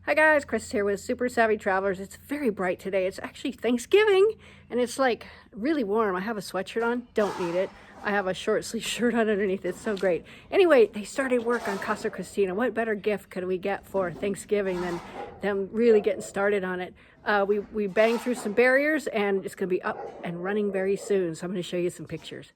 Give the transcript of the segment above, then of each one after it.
Hi guys, Chris here with Super Savvy Travelers. It's very bright today. It's actually Thanksgiving and it's like really warm. I have a sweatshirt on, don't need it. I have a short sleeve shirt on underneath. It's so great. Anyway, they started work on Casa Cristina. What better gift could we get for Thanksgiving than them really getting started on it? We banged through some barriers and it's gonna be up and running very soon. So I'm gonna show you some pictures.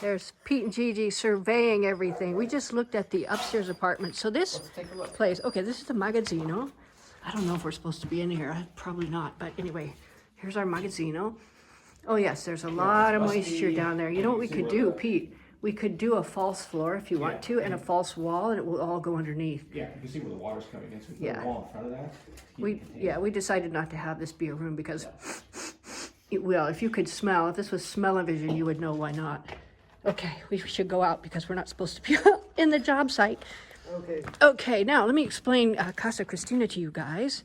There's Pete and Gigi surveying everything. We just looked at the upstairs apartment. So this place, okay, this is the MAGAZZINO. I don't know if we're supposed to be in here. Probably not, but anyway, here's our MAGAZZINO. Oh yes, there's a lot of moisture down there. You know what we could do, Pete? We could do a false floor if you want to, and a false wall, and it will all go underneath. Yeah, you can see where the water's coming in. So we put a wall in front of that. We decided not to have this be a room because, well, if you could smell, if this was smell-o-vision, you would know why not. Okay, we should go out because we're not supposed to be in the job site. Okay, now let me explain Casa Cristina to you guys.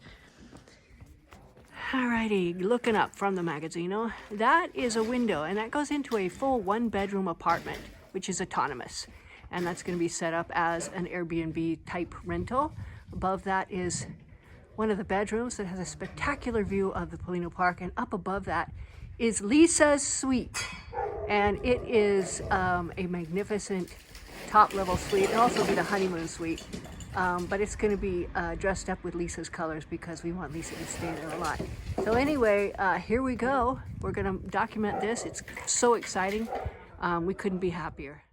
Alrighty, looking up from the MAGAZZINO, that is a window and that goes into a full one-bedroom apartment, which is autonomous. And that's going to be set up as an Airbnb type rental. Above that is one of the bedrooms that has a spectacular view of the Polino Park, and up above that is Lisa's suite. And it is a magnificent top-level suite. It'll also be the honeymoon suite. But it's going to be dressed up with Lisa's colors because we want Lisa to stay there a lot. So anyway, here we go. We're going to document this. It's so exciting. We couldn't be happier.